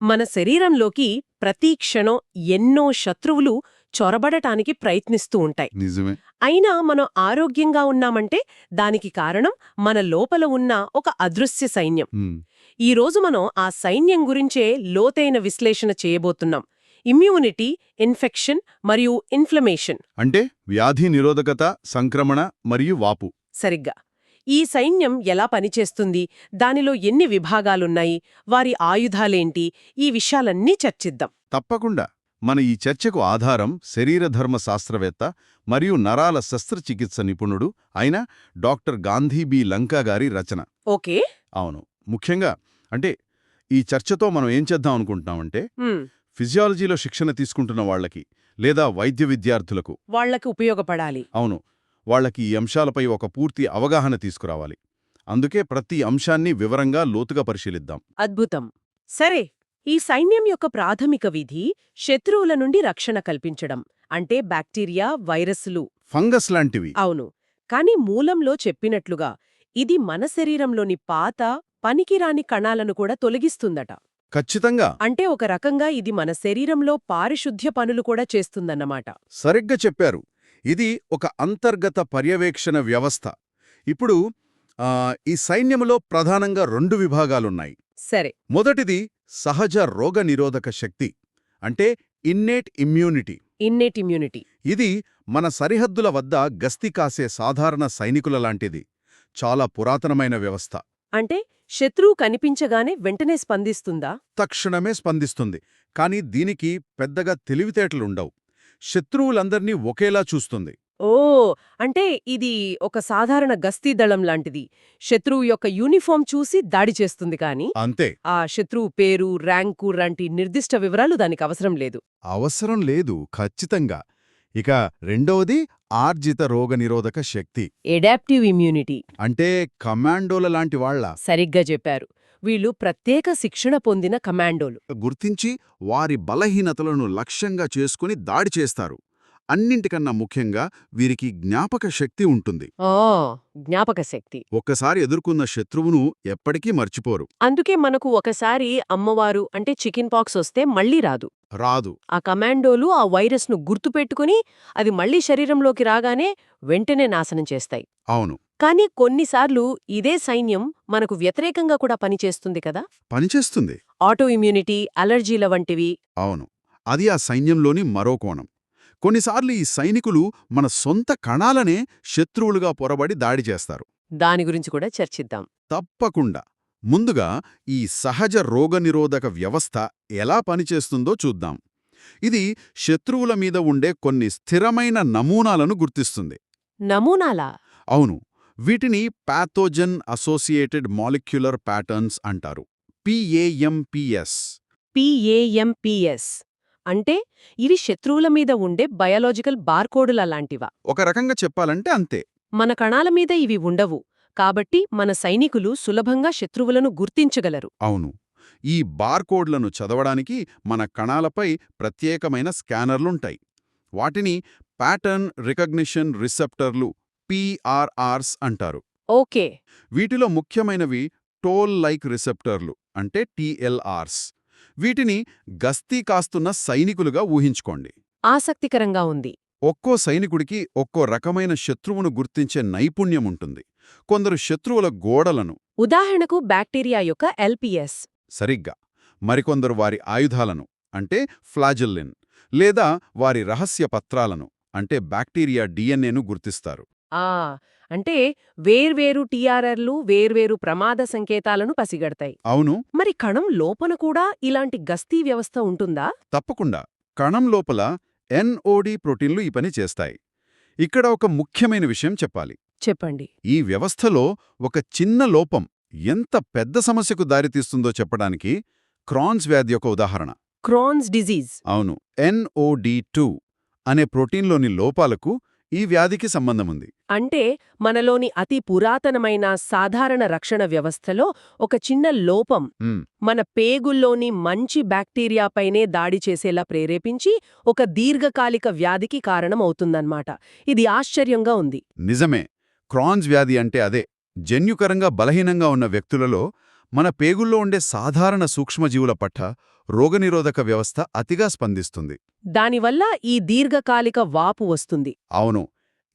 మన శరీరంలోకి ప్రతి క్షణం ఎన్నో శత్రువులు చొరబడటానికి ప్రయత్నిస్తూ ఉంటాయి. నిజమే. అయినా మనం ఆరోగ్యంగా ఉన్నామంటే దానికి కారణం మన లోపల ఉన్న ఒక అదృశ్య సైన్యం. హ్మ్. ఈరోజు మనం ఆ సైన్యం గురించే లోతైన విశ్లేషణ చేయబోతున్నాం. ఇమ్యూనిటీ, ఇన్ఫెక్షన్ మరియు ఇన్ఫ్లమేషన్. అంటే వ్యాధి నిరోధకత, సంక్రమణ మరియు వాపు. సరిగ్గా. ఈ సైన్యం ఎలా పనిచేస్తుంది, దానిలో ఎన్ని విభాగాలున్నాయి, వారి ఆయుధాలేంటి, ఈ విషయాలన్నీ చర్చిద్దాం. తప్పకుండా. మన ఈ చర్చకు ఆధారం శరీరధర్మ శాస్త్రవేత్త మరియు నరాల శస్త్రచికిత్స నిపుణుడు అయిన డాక్టర్ గాంధీ బి లంకా గారి రచన. ఓకే. అవును. ముఖ్యంగా అంటే ఈ చర్చతో మనం ఏం చేద్దాం అనుకుంటున్నామంటే హ్మ్. ఫిజియాలజీలో శిక్షణ తీసుకుంటున్న వాళ్లకి లేదా వైద్య విద్యార్థులకు వాళ్లకి ఉపయోగపడాలి. అవును, వాళ్లకి ఈ అంశాలపై ఒక పూర్తి అవగాహన తీసుకురావాలి. అందుకే ప్రతి అంశాన్ని వివరంగా లోతుగా పరిశీలిద్దాం. అద్భుతం. సరే, ఈ సైన్యం యొక్క ప్రాథమిక విధి శత్రువుల నుండి రక్షణ కల్పించడం. అంటే బ్యాక్టీరియా, వైరస్లు, ఫంగస్ లాంటివి. అవును. కాని మూలంలో చెప్పినట్లుగా ఇది మన శరీరంలోని పాత, పనికిరాని కణాలను కూడా తొలగిస్తుందట. ఖచ్చితంగా. అంటే ఒక రకంగా ఇది మన శరీరంలో పారిశుద్ధ్య పనులు కూడా చేస్తుందన్నమాట. సరిగ్గా చెప్పారు. ఇది ఒక అంతర్గత పర్యవేక్షణ వ్యవస్థ. ఇప్పుడు ఈ సైన్యములో ప్రధానంగా 2 విభాగాలున్నాయి. సరే. మొదటిది సహజ రోగనిరోధక శక్తి, అంటే ఇన్నేట్ ఇమ్యూనిటీ. Innate immunity. ఇది మన సరిహద్దుల వద్ద గస్తీ కాసే సాధారణ సైనికుల లాంటిది. చాలా పురాతనమైన వ్యవస్థ. అంటే శత్రువు కనిపించగానే వెంటనే స్పందిస్తుందా? తక్షణమే స్పందిస్తుంది. కాని దీనికి పెద్దగా తెలివితేటలుండవు. శత్రువులందర్నీ ఒకేలా చూస్తుంది. ఓ, అంటే ఇది ఒక సాధారణ గస్తీ దళం లాంటిది. శత్రువు యొక్క యూనిఫామ్ చూసి దాడి చేస్తుంది కాని అంతే. ఆ శత్రువు పేరు, ర్యాంకు లాంటి నిర్దిష్ట వివరాలు దానికి అవసరం లేదు. అవసరం లేదు, ఖచ్చితంగా. ఇక రెండవది ఆర్జిత రోగనిరోధక శక్తి. ఎడాప్టివ్ ఇమ్యూనిటీ. అంటే కమాండోల లాంటి వాళ్ల. సరిగ్గా చెప్పారు. వీళ్ళు ప్రత్యేక శిక్షణ పొందిన కమాండోలు. గుర్తించి వారి బలహీనతలను లక్ష్యంగా చేసుకుని దాడి చేస్తారు. అన్నింటికన్నా ముఖ్యంగా వీరికి జ్ఞాపక శక్తి ఉంటుంది. జ్ఞాపక శక్తి. ఒక్కసారి ఎదుర్కొన్న శత్రువును ఎప్పటికీ మర్చిపోరు. అందుకే మనకు ఒకసారి అమ్మవారు అంటే చికెన్ పాక్స్ వస్తే మళ్లీ రాదు. ఆ కమాండోలు ఆ వైరస్ను గుర్తుపెట్టుకుని అది మళ్లీ శరీరంలోకి రాగానే వెంటనే నాశనం చేస్తాయి. అవును. కానీ కొన్నిసార్లు ఇదే సైన్యం మనకు వ్యతిరేకంగా కూడా పనిచేస్తుంది కదా. పనిచేస్తుంది. ఆటో ఇమ్యూనిటీ, అలర్జీల వంటివి. అవును, అది ఆ సైన్యంలోని మరో కోణం. కొన్నిసార్లు ఈ సైనికులు మన సొంత కణాలనే శత్రువులుగా పొరబడి దాడి చేస్తారు. దాని గురించి కూడా చర్చిద్దాం. తప్పకుండా. ముందుగా ఈ సహజ రోగనిరోధక వ్యవస్థ ఎలా పనిచేస్తుందో చూద్దాం. ఇది శత్రువుల మీద ఉండే కొన్ని స్థిరమైన నమూనాలను గుర్తిస్తుంది. నమూనాలా? అవును. వీటిని పాథోజన్ అసోసియేటెడ్ మాలిక్యులర్ ప్యాటర్న్స్ అంటారు. PAMPs. PAMPs అంటే ఇవి శత్రువుల మీద ఉండే బయాలజికల్ బార్కోడుల లాంటివా? ఒక రకంగా చెప్పాలంటే అంతే. మన కణాల మీద ఇవి ఉండవు. కాబట్టి మన సైనికులు సులభంగా శత్రువులను గుర్తించగలరు. అవును. ఈ బార్కోడ్లను చదవడానికి మన కణాలపై ప్రత్యేకమైన స్కానర్లుంటాయి. వాటిని ప్యాటర్న్ రికగ్నిషన్ రిసెప్టర్లు, PRRs అంటారు. ఓకే. వీటిలో ముఖ్యమైనవి టోల్ లైక్ రిసెప్టర్లు, అంటే TLRs. వీటిని గస్తీ కాస్తున్న సైనికులుగా ఊహించుకోండి. ఆసక్తికరంగా ఉంది. ఒక్కో సైనికుడికి ఒక్కో రకమైన శత్రువును గుర్తించే నైపుణ్యముంటుంది. కొందరు శత్రువుల గోడలను, ఉదాహరణకు బ్యాక్టీరియా యొక్క LPS. సరిగ్గా. మరికొందరు వారి ఆయుధాలను, అంటే ఫ్లాజెల్లిన్, లేదా వారి రహస్య పత్రాలను, అంటే బ్యాక్టీరియా DNAను గుర్తిస్తారు. అంటే వేర్వేరు TRRలు వేర్వేరు ప్రమాద సంకేతాలను పసిగడతాయి. అవును. మరి కణం లోపల కూడా ఇలాంటి గస్తీ వ్యవస్థ ఉంటుందా? తప్పకుండా. కణం లోపల NOD ప్రోటీన్లు ఈ పని చేస్తాయి. ఇక్కడ ఒక ముఖ్యమైన విషయం చెప్పాలి. చెప్పండి. ఈ వ్యవస్థలో ఒక చిన్న లోపం ఎంత పెద్ద సమస్యకు దారితీస్తుందో చెప్పడానికి క్రాన్స్ వ్యాధి యొక్క ఉదాహరణ. Crohn's disease. అవును. NOD2 అనే ప్రోటీన్లోని లోపాలకు ఈ వ్యాధికి సంబంధముంది. అంటే మనలోని అతి పురాతనమైన సాధారణ రక్షణ వ్యవస్థలో ఒక చిన్న లోపం మన పేగుల్లోని మంచి బ్యాక్టీరియాపైనే దాడి చేసేలా ప్రేరేపించి ఒక దీర్ఘకాలిక వ్యాధికి కారణమవుతుందన్నమాట. ఇది ఆశ్చర్యంగా ఉంది. నిజమే. క్రాన్స్ వ్యాధి అంటే అదే. జన్యుకరంగా బలహీనంగా ఉన్న వ్యక్తులలో మన పేగుల్లో ఉండే సాధారణ సూక్ష్మజీవుల పట్ల రోగనిరోధక వ్యవస్థ అతిగా స్పందిస్తుంది. దానివల్ల ఈ దీర్ఘకాలిక వాపు వస్తుంది. అవును,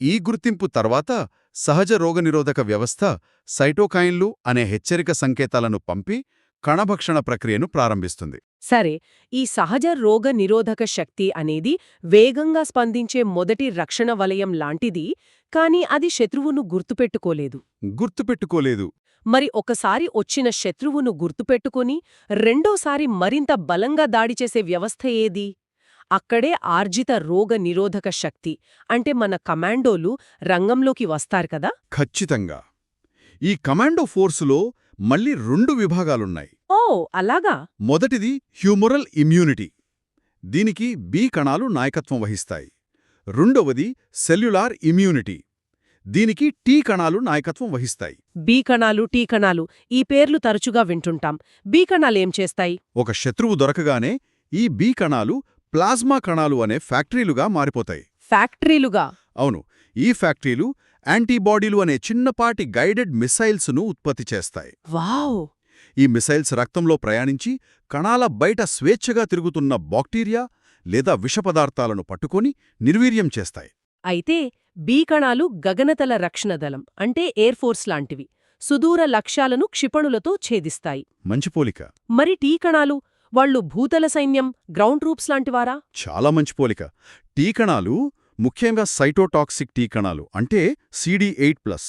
ఈ గుర్తింపు తర్వాత సహజ రోగనిరోధక వ్యవస్థ సైటోకైన్లు అనే హెచ్చరిక సంకేతాలను పంపి కణభక్షణ ప్రక్రియను ప్రారంభిస్తుంది. సరే, ఈ సహజ రోగ నిరోధక శక్తి అనేది వేగంగా స్పందించే మొదటి రక్షణ వలయం లాంటిది, కానీ అది శత్రువును గుర్తుపెట్టుకోలేదు. మరి ఒకసారి వచ్చిన శత్రువును గుర్తుపెట్టుకుని రెండోసారి మరింత బలంగా దాడి చేసే వ్యవస్థ ఏది? అక్కడే ఆర్జిత రోగ నిరోధక శక్తి అంటే మన కమాండోలు రంగంలోకి వస్తారు కదా. ఖచ్చితంగా. ఈ కమాండో ఫోర్సులో మళ్ళీ 2 విభాగాలున్నాయి. ఓ అలాగా. మొదటిది హ్యూమరల్ ఇమ్యూనిటీ. దీనికి బి కణాలు నాయకత్వం వహిస్తాయి. రెండవది సెల్యులార్ ఇమ్యూనిటీ. దీనికి టీ కణాలు నాయకత్వం వహిస్తాయి. బి కణాలు, టీ కణాలు ఈ పేర్లు తరచుగా వింటుంటాం. బి కణాలేం చేస్తాయి? ఒక శత్రువు దొరకగానే ఈ బి కణాలు ప్లాజ్మా కణాలు అనే ఫ్యాక్టరీలుగా మారిపోతాయి. ఫ్యాక్టరీలుగా? అవును, ఈ ఫ్యాక్టరీలు యాంటీబాడీలు అనే చిన్నపాటి గైడెడ్ మిసైల్స్ను ఉత్పత్తి చేస్తాయి. వావ్! ఈ మిసైల్స్ రక్తంలో ప్రయాణించి కణాల బయట స్వేచ్ఛగా తిరుగుతున్న బాక్టీరియా లేదా విషపదార్థాలను పట్టుకొని నిర్వీర్యం చేస్తాయి. అయితే బి కణాలు గగనతల రక్షణ దళం అంటే ఎయిర్ ఫోర్స్ లాంటివి. సుదూర లక్ష్యాలను క్షిపణులతో ఛేదిస్తాయి. మంచి పోలిక. మరి టీ కణాలు? వాళ్ళు భూతల సైన్యం, గ్రౌండ్ ట్రూప్స్ లాంటివారా? చాలా మంచి పోలిక. టీ కణాలు, ముఖ్యంగా సైటోటాక్సిక్ టీ కణాలు అంటే CD8+,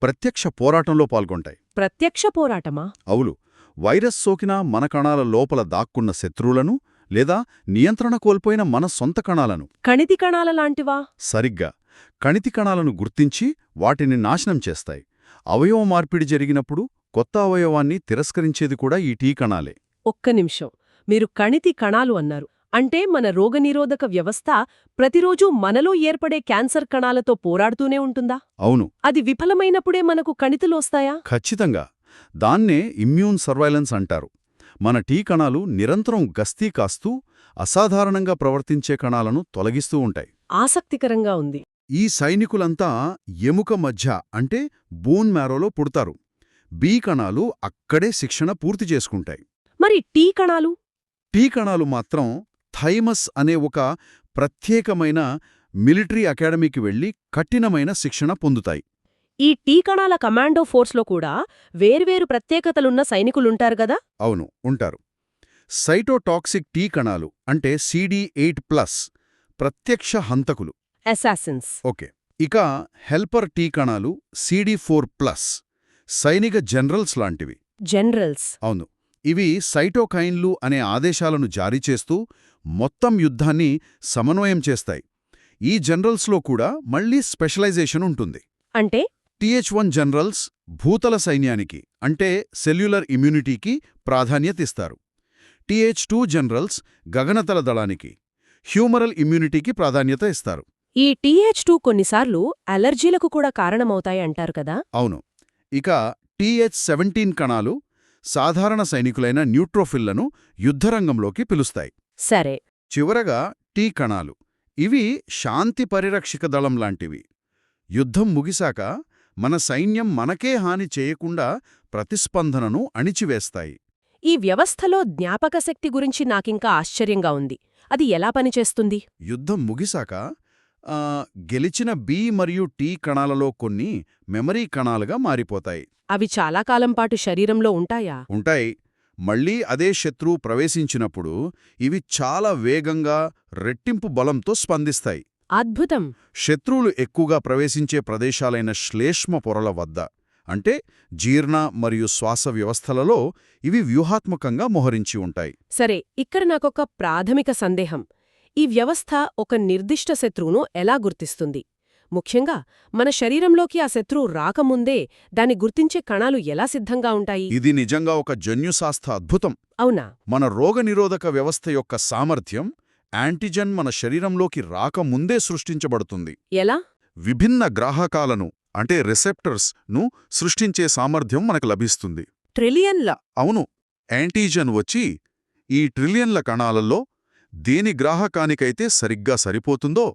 ప్రత్యక్ష పోరాటంలో పాల్గొంటాయి. ప్రత్యక్ష పోరాటమా? అవును, వైరస్ సోకిన మన కణాల లోపల దాక్కున్న శత్రువులను లేదా నియంత్రణ కోల్పోయిన మన సొంత కణాలను. కణితి కణాల లాంటివా? సరిగ్గా. కణితి కణాలను గుర్తించి వాటిని నాశనం చేస్తాయి. అవయవ మార్పిడి జరిగినప్పుడు కొత్త అవయవాన్ని తిరస్కరించేది కూడా ఈ టీ కణాలే. ఒక్క నిమిషం, మీరు కణితి కణాలు అన్నారు. అంటే మన రోగనిరోధక వ్యవస్థ ప్రతిరోజూ మనలో ఏర్పడే క్యాన్సర్ కణాలతో పోరాడుతూనే ఉంటుందా? అవును. అది విఫలమైనప్పుడే మనకు కణితులొస్తాయా? ఖచ్చితంగా. దాన్నే ఇమ్యూన్ సర్వైలెన్స్ అంటారు. మన టీ కణాలు నిరంతరం గస్తీ కాస్తూ అసాధారణంగా ప్రవర్తించే కణాలను తొలగిస్తూ ఉంటాయి. ఆసక్తికరంగా ఉంది. ఈ సైనికులంతా ఎముక మధ్య అంటే బోన్ మ్యారోలో పుడతారు. బి కణాలు అక్కడే శిక్షణ పూర్తి చేసుకుంటాయి. మరి టీ కణాలు? టీ కణాలు మాత్రం థైమస్ అనే ఒక ప్రత్యేకమైన మిలిటరీ అకాడమీకి వెళ్లి కఠినమైన శిక్షణ పొందుతాయి. ఈ టీ కణాల కమాండో ఫోర్స్లో కూడా వేర్వేరు ప్రత్యేకతలున్న సైనికులుంటారు గదా? అవును, ఉంటారు. సైటోటాక్సిక్ టీ కణాలు అంటే CD8+, ప్రత్యక్ష హంతకులు. అసాసిన్స్. ఓకే. ఇక హెల్పర్ టీ కణాలు CD4+, సైనిక జనరల్స్ లాంటివి. జనరల్స్. అవును, ఇవి సైటోకైన్లు అనే ఆదేశాలను జారీ చేస్తూ మొత్తం యుద్ధాన్ని సమన్వయం చేస్తాయి. ఈ జనరల్స్లో కూడా మళ్లీ స్పెషలైజేషన్ ఉంటుంది. అంటే TH1 జనరల్స్ భూతల సైన్యానికి అంటే సెల్యులర్ ఇమ్యూనిటీకి ప్రాధాన్యతిస్తారు. TH2 జనరల్స్ గగనతల దళానికి, హ్యూమరల్ ఇమ్యూనిటీకి ప్రాధాన్యత ఇస్తారు. ఈ TH2 కొన్నిసార్లు అలర్జీలకు కూడా కారణమవుతాయి అంటారు కదా? అవును. ఇక TH17 కణాలు సాధారణ సైనికులైన న్యూట్రోఫిల్లను యుద్ధరంగంలోకి పిలుస్తాయి. సరే. చివరగా టీ కణాలు. ఇవి శాంతి పరిరక్షక దళం లాంటివి. యుద్ధం ముగిశాక మన సైన్యం మనకే హాని చేయకుండా ప్రతిస్పందనను అణిచివేస్తాయి. ఈ వ్యవస్థలో జ్ఞాపకశక్తి గురించి నాకింకా ఆశ్చర్యంగా ఉంది. అది ఎలా పనిచేస్తుంది? యుద్ధం ముగిశాక గెలిచిన బి మరియు టీ కణాలలో కొన్ని మెమరీ కణాలుగా మారిపోతాయి. అవి చాలా కాలం పాటు శరీరంలో ఉంటాయా? ఉంటాయి. మళ్లీ అదే శత్రువు ప్రవేశించినప్పుడు ఇవి చాలా వేగంగా రెట్టింపు బలంతో స్పందిస్తాయి. అద్భుతం. శత్రువులు ఎక్కువగా ప్రవేశించే ప్రదేశాలైన శ్లేష్మ పొరల వద్ద అంటే జీర్ణ మరియు శ్వాస వ్యవస్థలలో ఇవి వ్యూహాత్మకంగా మోహరించి ఉంటాయి. సరే, ఇక్కడ నాకొక ప్రాథమిక సందేహం. ఈ వ్యవస్థ ఒక నిర్దిష్ట శత్రువును ఎలా గుర్తిస్తుంది? ముఖ్యంగా మన శరీరంలోకి ఆ శత్రువు రాకముందే దాన్ని గుర్తించే కణాలు ఎలా సిద్ధంగా ఉంటాయి? ఇది నిజంగా ఒక జన్యుశాస్త్ర అద్భుతం. అవునా? మన రోగనిరోధక వ్యవస్థ యొక్క సామర్థ్యం యాంటిజెన్ మన శరీరంలోకి రాకముందే సృష్టించబడుతుంది. ఎలా? విభిన్న గ్రాహకాలను అంటే రిసెప్టర్స్ ను సృష్టించే సామర్థ్యం మనకు లభిస్తుంది. ట్రిలియన్ల? అవును. యాంటీజెన్ వచ్చి ఈ ట్రిలియన్ల కణాలలో దేని గ్రాహకానికైతే సరిగ్గా సరిపోతుందో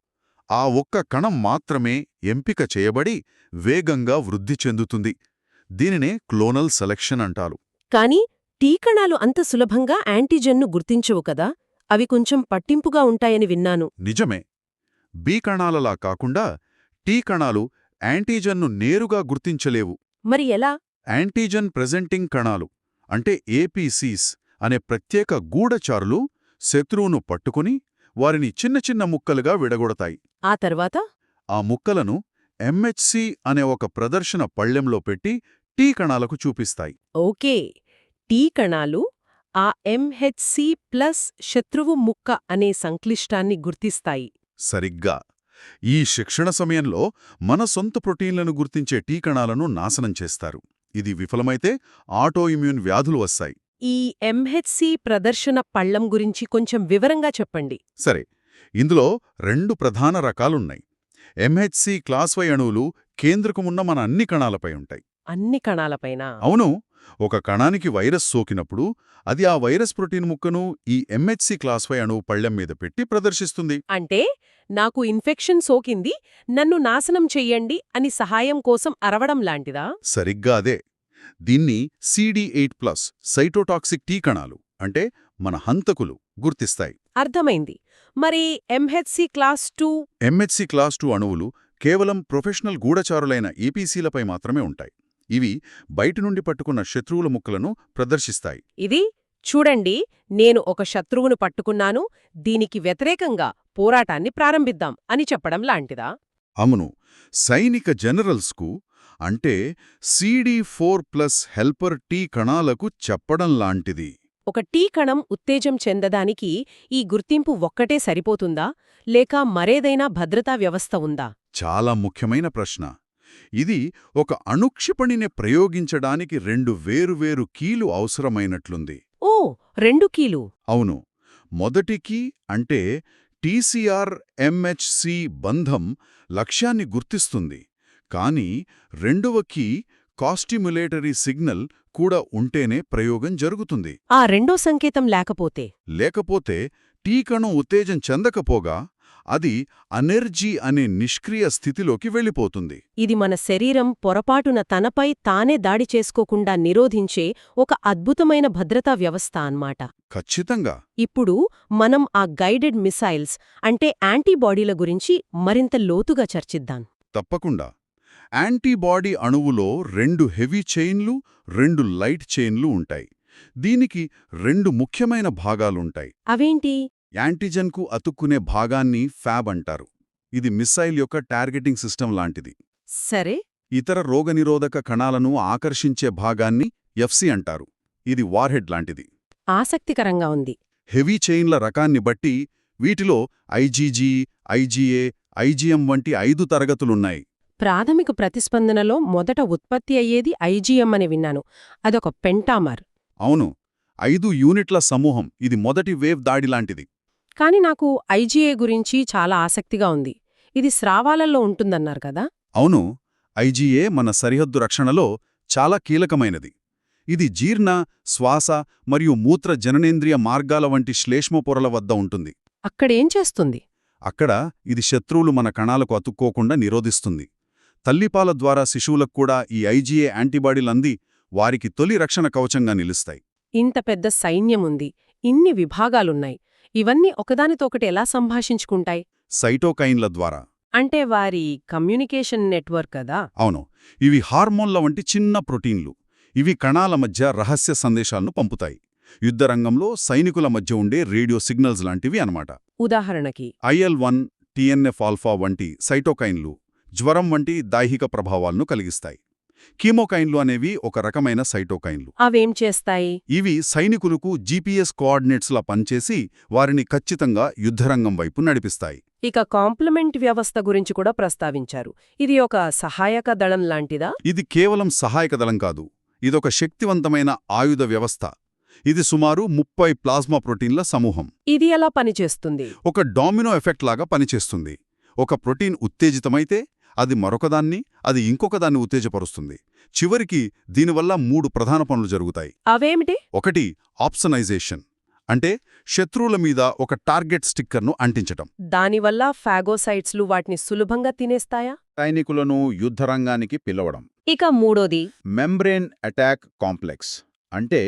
ఆ ఒక్క కణం మాత్రమే ఎంపిక చేయబడి వేగంగా వృద్ధి చెందుతుంది. దీనినే క్లోనల్ సెలెక్షన్ అంటారు. కానీ టీ కణాలు అంత సులభంగా యాంటీజెన్ను గుర్తించవు కదా, అవి కొంచెం పట్టింపుగా ఉంటాయని విన్నాను. నిజమే. బి కణాలలా కాకుండా టీ కణాలు యాంటీజన్ను నేరుగా గుర్తించలేవు. మరి ఎలా? యాంటీజన్ ప్రెజెంటింగ్ కణాలు అంటే ఏపీసీస్ అనే ప్రత్యేక గూఢచారులు శత్రువును పట్టుకుని వారిని చిన్న చిన్న ముక్కలుగా విడగొడతాయి. ఆ తర్వాత? ఆ ముక్కలను ఎంహెచ్సి అనే ఒక ప్రదర్శన పళ్ళెంలో పెట్టి టీ కణాలకు చూపిస్తాయి. ఓకే, టీ కణాలు ఆ ఎంహెచ్సి ప్లస్ శత్రువు ముక్క అనే సంక్లిష్టాన్ని గుర్తిస్తాయి. సరిగ్గా. ఈ శిక్షణ సమయంలో మన సొంత ప్రోటీన్లను గుర్తించే టీ కణాలను నాశనం చేస్తారు. ఇది విఫలమైతే ఆటోఇమ్యూన్ వ్యాధులు వస్తాయి. ఈ ఎంహెచ్సి ప్రదర్శన పళ్ళం గురించి కొంచెం వివరంగా చెప్పండి. సరే, ఇందులో 2 ప్రధాన రకాలున్నాయి. ఎంహెచ్సి క్లాస్ Y అణువులు కేంద్రకమున్న మన అన్ని కణాలపై ఉంటాయి. అన్ని కణాలపైన? అవును. ఒక కణానికి వైరస్ సోకినప్పుడు అది ఆ వైరస్ ప్రోటీన్ ముక్కను ఈ ఎంహెచ్సి క్లాస్ Y అణువు పళ్ళెం మీద పెట్టి ప్రదర్శిస్తుంది. అంటే నాకు ఇన్ఫెక్షన్ సోకింది, నన్ను నాశనం చెయ్యండి అని సహాయం కోసం అరవడం లాంటిదా? సరిగ్గా అదే. దీన్ని CD8+ సైటోటాక్సిక్ టీ కణాలు అంటే మన హంతకులు గుర్తిస్తాయి. అర్థమైంది. మరి ఎంహెచ్సి క్లాస్ 2? ఎంహెచ్సి క్లాస్ 2 అణువులు కేవలం ప్రొఫెషనల్ గూఢచారులైన ఏపీసీలపై మాత్రమే ఉంటాయి. ఇవి బయటి నుండి పట్టుకున్న శత్రువుల ముక్కలను ప్రదర్శిస్తాయి. ఇది చూడండి, నేను ఒక శత్రువును పట్టుకున్నాను, దీనికి వ్యతిరేకంగా పోరాటాన్ని ప్రారంభిద్దాం అని చెప్పడం లాంటిదా? అవును. సైనిక జనరల్స్కు అంటే CD4+ హెల్పర్ టీ కణాలకు చెప్పడం లాంటిది. ఒక టీ కణం ఉత్తేజం చెందడానికి ఈ గుర్తింపు ఒక్కటే సరిపోతుందా, లేక మరేదైనా భద్రతా వ్యవస్థ ఉందా? చాలా ముఖ్యమైన ప్రశ్న. ఇది ఒక అణుక్షిపణిని ప్రయోగించడానికి 2 వేరువేరు కీలు అవసరమైనట్లుంది. ఓ, 2 కీలు. అవును. మొదటి కీ అంటే TCR-MHC బంధం లక్ష్యాన్ని గుర్తిస్తుంది. కానీ రెండవ కీ కాస్టిమ్యులేటరీ సిగ్నల్ కూడా ఉంటేనే ప్రయోగం జరుగుతుంది. ఆ రెండో సంకేతం లేకపోతే టీ కణం ఉత్తేజం చెందకపోగా అది అనెర్జీ అనే నిష్క్రియ స్థితిలోకి వెళ్ళిపోతుంది. ఇది మన శరీరం పొరపాటున తనపై తానే దాడి చేసుకోకుండా నిరోధించే ఒక అద్భుతమైన భద్రతా వ్యవస్థ అన్నమాట. ఖచ్చితంగా. ఇప్పుడు మనం ఆ గైడెడ్ మిసైల్స్ అంటే యాంటీబాడీల గురించి మరింత లోతుగా చర్చిద్దాం. తప్పకుండా. యాంటీబాడీ అణువులో 2 హెవీ చైన్లు, 2 లైట్ చైన్లు ఉంటాయి. దీనికి 2 ముఖ్యమైన భాగాలుంటాయి. అవేంటి? యాంటిజెన్కు అతుక్కునే భాగాన్ని ఫ్యాబ్ అంటారు. ఇది మిస్సైల్ యొక్క టార్గెటింగ్ సిస్టమ్ లాంటిది. సరే. ఇతర రోగనిరోధక కణాలను ఆకర్షించే భాగాన్ని ఎఫ్సి అంటారు. ఇది వార్హెడ్ లాంటిది. ఆసక్తికరంగా ఉంది. హెవీ చైన్ల రకాన్ని బట్టి వీటిలో ఐజీజీ, ఐజీఏ, ఐజీఎం వంటి 5 తరగతులున్నాయి. ప్రాథమిక ప్రతిస్పందనలో మొదట ఉత్పత్తి అయ్యేది ఐజీఎం అని విన్నాను. అదొక పెంటామర్. అవును. 5 యూనిట్ల సమూహం. ఇది మొదటి వేవ్ దాడిలాంటిది. కాని నాకు ఐజీఏ గురించి చాలా ఆసక్తిగా ఉంది. ఇది స్రావాలలో ఉంటుందన్నారు కదా? అవును. ఐజీఏ మన సరిహద్దు రక్షణలో చాలా కీలకమైనది. ఇది జీర్ణ, శ్వాస మరియు మూత్ర జననేంద్రియ మార్గాల వంటి శ్లేష్మ పొరల వద్ద ఉంటుంది. అక్కడేం చేస్తుంది? అక్కడ ఇది శత్రువులు మన కణాలకు అతుక్కోకుండా నిరోధిస్తుంది. తల్లిపాల ద్వారా శిశువులకు కూడా ఈ ఐజీఏ యాంటీబాడీలంది వారికి తొలి రక్షణ కవచంగా నిలుస్తాయి. ఇంత పెద్ద సైన్యముంది, ఇన్ని విభాగాలున్నాయి. ఇవన్నీ ఒకదానితో ఒకటి ఎలా సంభాషించుకుంటాయి? సైటోకైన్ల ద్వారా. అంటే వారి కమ్యూనికేషన్ నెట్వర్క్ కదా? అవును. ఇవి హార్మోన్ల వంటి చిన్న ప్రోటీన్లు. ఇవి కణాల మధ్య రహస్య సందేశాలను పంపుతాయి. యుద్ధరంగంలో సైనికుల మధ్య ఉండే రేడియో సిగ్నల్స్ లాంటివి అన్నమాట. ఉదాహరణకి IL-1, TNF-ఆల్ఫా వంటి సైటోకైన్లు జ్వరం వంటి దైహిక ప్రభావాలను కలిగిస్తాయి. కీమోకైన్లు అనేవి ఒక రకమైన సైటోకైన్లు. అవేం చేస్తాయి? ఇవి సైనికులకు జీపీఎస్ కోఆర్డినేట్స్లా పనిచేసి వారిని ఖచ్చితంగా యుద్ధరంగం వైపు నడిపిస్తాయి. ఇక కాంప్లిమెంట్ వ్యవస్థ గురించి కూడా ప్రస్తావించారు. ఇది ఒక సహాయక దళం లాంటిదా? ఇది కేవలం సహాయక దళం కాదు. ఇదొక శక్తివంతమైన ఆయుధ వ్యవస్థ. ఇది సుమారు 30 ప్లాస్మా ప్రోటీన్ల సమూహం. ఇది ఎలా పనిచేస్తుంది? ఒక డామినో ఎఫెక్ట్ లాగా పనిచేస్తుంది. ఒక ప్రోటీన్ ఉత్తేజితమైతే అది మరొకదాన్ని, అది ఇంకొకదాన్ని ఉత్తేజపరుస్తుంది. చివరికి దీనివల్ల 3 ప్రధాన పనులు జరుగుతాయి. అవేమిటి? ఒకటి, ఆప్సనైజేషన్ అంటే శత్రువుల మీద ఒక టార్గెట్ స్టిక్కర్ను అంటించటం. దానివల్ల ఫాగోసైట్స్లు వాటిని సులభంగా తినేస్తాయా? సైనికులను యుద్ధరంగానికి పిలవడం. ఇక మూడోది మెంబ్రేన్ అటాక్ కాంప్లెక్స్ అంటే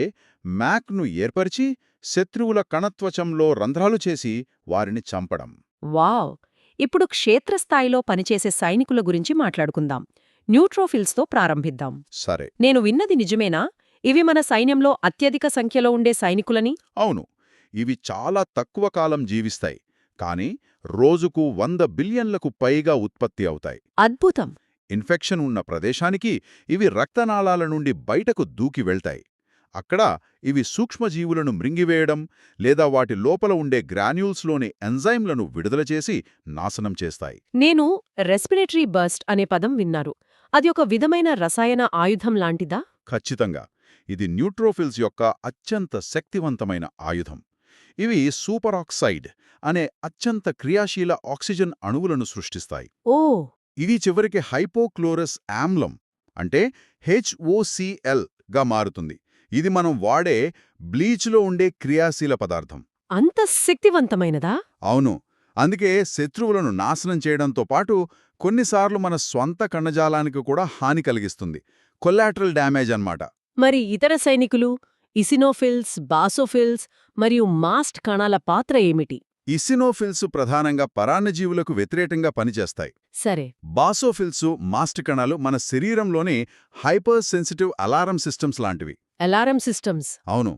మ్యాక్ను ఏర్పరిచి శత్రువుల కణత్వచంలో రంధ్రాలు చేసి వారిని చంపడం. వావ్! ఇప్పుడు క్షేత్రస్థాయిలో పనిచేసే సైనికుల గురించి మాట్లాడుకుందాం. న్యూట్రోఫిల్స్తో ప్రారంభిద్దాం. సరే. నేను విన్నది నిజమేనా? ఇవి మన సైన్యంలో అత్యధిక సంఖ్యలో ఉండే సైనికులని? అవును, ఇవి చాలా తక్కువ కాలం జీవిస్తాయి, కానీ రోజుకు 100 బిలియన్లకు పైగా ఉత్పత్తి అవుతాయి. అద్భుతం! ఇన్ఫెక్షన్ ఉన్న ప్రదేశానికి ఇవి రక్తనాళాల నుండి బయటకు దూకి వెళ్తాయి. అక్కడ ఇవి సూక్ష్మజీవులను మృంగివేయడం లేదా వాటి లోపల ఉండే గ్రాన్యూల్స్లోని ఎంజైమ్లను విడుదల చేసి నాశనం చేస్తాయి. నేను రెస్పిరేటరీ బర్స్ట్ అనే పదం విన్నారు. అది ఒక విధమైన రసాయన ఆయుధం లాంటిదా? ఖచ్చితంగా, ఇది న్యూట్రోఫిల్స్ యొక్క అత్యంత శక్తివంతమైన ఆయుధం. ఇవి సూపరాక్సైడ్ అనే అత్యంత క్రియాశీల ఆక్సిజన్ అణువులను సృష్టిస్తాయి. ఓ! ఇది చివరికి హైపోక్లోరస్ ఆమ్లం అంటే HOCl గా మారుతుంది. ఇది మనం వాడే బ్లీచ్లో ఉండే క్రియాశీల పదార్థం. అంత శక్తివంతమైనదా? అవును, అందుకే శత్రువులను నాశనం చేయడంతో పాటు కొన్నిసార్లు మన స్వంత కణజాలానికి కూడా హాని కలిగిస్తుంది. కొలాటరల్ డ్యామేజ్ అన్నమాట. మరి ఇతర సైనికులు ఇసినోఫిల్స్, బాసోఫిల్స్ మరియు మాస్ట్ కణాల పాత్ర ఏమిటి? ఇసినోఫిల్స్ ప్రధానంగా పరాన్నజీవులకు వ్యతిరేకంగా పనిచేస్తాయి. సరే. బాసోఫిల్స్ మాస్ట్ కణాలు మన శరీరంలోని హైపర్ సెన్సిటివ్ అలారం సిస్టమ్స్ లాంటివి. Alarm systems. అవును,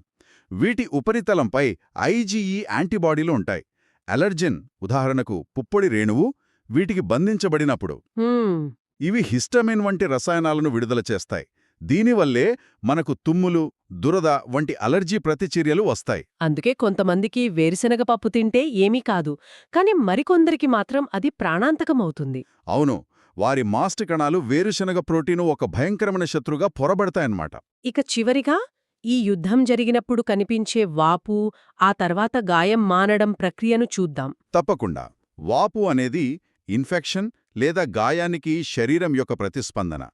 వీటి ఉపరితలంపై IgE యాంటీబాడీలు ఉంటాయి. అలర్జెన్, ఉదాహరణకు పుప్పొడి రేణువు, వీటికి బంధించబడినప్పుడు ఇవి హిస్టమిన్ వంటి రసాయనాలను విడుదల చేస్తాయి. దీనివల్లే మనకు తుమ్ములు, దురద వంటి అలర్జీ ప్రతిచర్యలు వస్తాయి. అందుకే కొంతమందికి వేరుశనగ పప్పు తింటే ఏమీ కాదు, కాని మరికొందరికి మాత్రం అది ప్రాణాంతకమవుతుంది. అవును, వారి మాస్ట్ కణాలు వేరుశనగ ప్రోటీను ఒక భయంకరమైన శత్రుగా పొరబడతాయన్నమాట. ఇక చివరిగా ఈ యుద్ధం జరిగినప్పుడు కనిపించే వాపు, ఆ తర్వాత గాయం మానడం ప్రక్రియను చూద్దాం. తప్పకుండా. వాపు అనేది ఇన్ఫెక్షన్ లేదా గాయానికి శరీరం యొక్క ప్రతిస్పందన.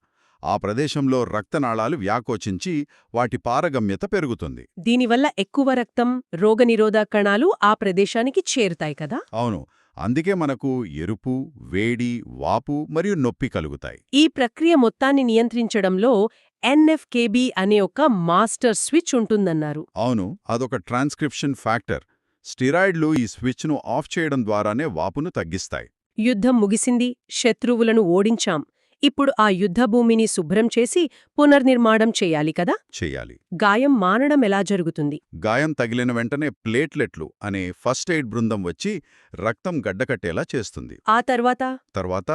ఆ ప్రదేశంలో రక్తనాళాలు వ్యాకోచించి వాటి పారగమ్యత పెరుగుతుంది. దీనివల్ల ఎక్కువ రక్తం, రోగనిరోధక కణాలు ఆ ప్రదేశానికి చేరుతాయి కదా? అవును, అందుకే మనకు ఎరుపు, వేడి, వాపు మరియు నొప్పి కలుగుతాయి. ఈ ప్రక్రియ మొత్తాన్ని నియంత్రించడంలో NF-kB అనే ఒక మాస్టర్ స్విచ్ ఉంటుందన్నారు. అవును, అదొక ట్రాన్స్క్రిప్షన్ ఫ్యాక్టర్. స్టిరాయిడ్లు ఈ స్విచ్ను ఆఫ్ చేయడం ద్వారానే వాపును తగ్గిస్తాయి. యుద్ధం ముగిసింది, శత్రువులను ఓడించాం. ఇప్పుడు ఆ యుద్ధభూమిని శుభ్రం చేసి పునర్నిర్మాణం చెయ్యాలి కదా? చెయ్యాలి. గాయం మానడం ఎలా జరుగుతుంది? గాయం తగిలిన వెంటనే ప్లేట్లెట్లు అనే ఫస్ట్ ఎయిడ్ బృందం వచ్చి రక్తం గడ్డకట్టేలా చేస్తుంది. ఆ తర్వాత తర్వాత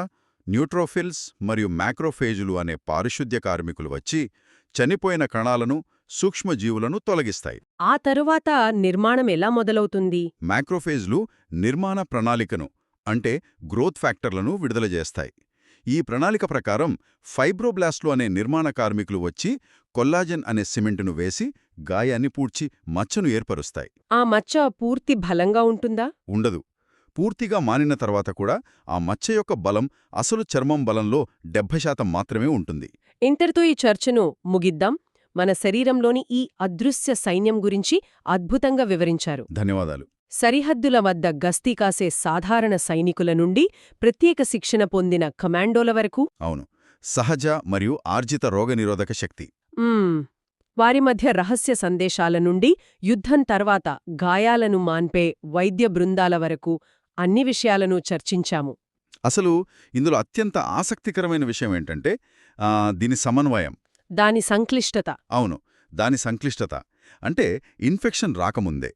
న్యూట్రోఫిల్స్ మరియు మ్యాక్రోఫేజులు అనే పారిశుద్ధ్య కార్మికులు వచ్చి చనిపోయిన కణాలను, సూక్ష్మజీవులను తొలగిస్తాయి. ఆ తరువాత నిర్మాణం ఎలా మొదలవుతుంది? మ్యాక్రోఫేజ్లు నిర్మాణ ప్రణాళికను అంటే గ్రోత్ ఫ్యాక్టర్లను విడుదల చేస్తాయి. ఈ ప్రణాళిక ప్రకారం ఫైబ్రోబ్లాస్ట్లు అనే నిర్మాణ కార్మికులు వచ్చి కొల్లాజెన్ అనే సిమెంటును వేసి గాయాన్ని పూడ్చి మచ్చను ఏర్పరుస్తాయి. ఆ మచ్చ పూర్తి బలంగా ఉంటుందా? ఉండదు. పూర్తిగా మానిన తర్వాత కూడా ఆ మచ్చ యొక్క బలం అసలు చర్మం బలంలో 70% మాత్రమే ఉంటుంది. ఇంతటితో ఈ చర్చను ముగిద్దాం. మన శరీరంలోని ఈ అదృశ్య సైన్యం గురించి అద్భుతంగా వివరించారు. ధన్యవాదాలు. సరిహద్దుల వద్ద గస్తీ కాసే సాధారణ సైనికుల నుండి ప్రత్యేక శిక్షణ పొందిన కమాండోల వరకు. అవును, సహజ మరియు ఆర్జిత రోగనిరోధక శక్తి. వారి మధ్య రహస్య సందేశాల నుండి యుద్ధం తర్వాత గాయాలను మాన్పే వైద్య బృందాల వరకు అన్ని విషయాలను చర్చించాము. అసలు ఇందులో అత్యంత ఆసక్తికరమైన విషయం ఏంటంటే దీని సమన్వయం, దాని సంక్లిష్టత. అవును, దాని సంక్లిష్టత అంటే ఇన్ఫెక్షన్ రాకముందే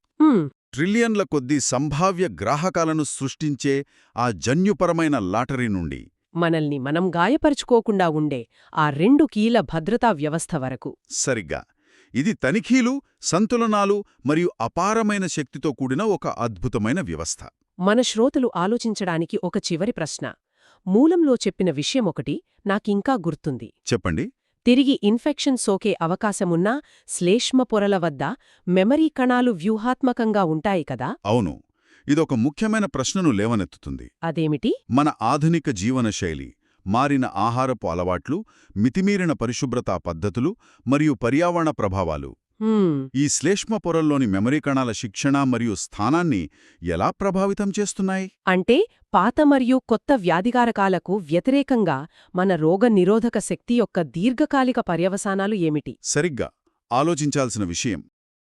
ట్రిలియన్ల కొద్దీ సంభావ్య గ్రాహకాలను సృష్టించే ఆ జన్యుపరమైన లాటరీ నుండి మనల్ని మనం గాయపరుచుకోకుండా ఉండే ఆ 2 కీల భద్రతా వ్యవస్థ వరకు. సరిగ్గా. ఇది తనిఖీలు, సంతులనాలు మరియు అపారమైన శక్తితో కూడిన ఒక అద్భుతమైన వ్యవస్థ. మన శ్రోతలు ఆలోచించడానికి ఒక చివరి ప్రశ్న. మూలంలో చెప్పిన విషయమొకటి నాకింకా గుర్తుంది. చెప్పండి. తిరిగి ఇన్ఫెక్షన్ సోకే అవకాశమున్నా శ్లేష్మ పొరల వద్ద మెమరీ కణాలు వ్యూహాత్మకంగా ఉంటాయి కదా? అవును, ఇదొక ముఖ్యమైన ప్రశ్నను లేవనెత్తుతుంది. అదేమిటి? మన ఆధునిక జీవనశైలి, మారిన ఆహారపు అలవాట్లు, మితిమీరిన పరిశుభ్రతా పద్ధతులు మరియు పర్యావరణ ప్రభావాలు ఈ శ్లేష్మ పొరల్లోని మెమరీ కణాల శిక్షణ మరియు స్థానాన్ని ఎలా ప్రభావితం చేస్తున్నాయి? అంటే పాత మరియు కొత్త వ్యాధికారకాలకు వ్యతిరేకంగా మన రోగనిరోధక శక్తి యొక్క దీర్ఘకాలిక పర్యవసానాలు ఏమిటి? సరిగ్గా ఆలోచించాల్సిన విషయం.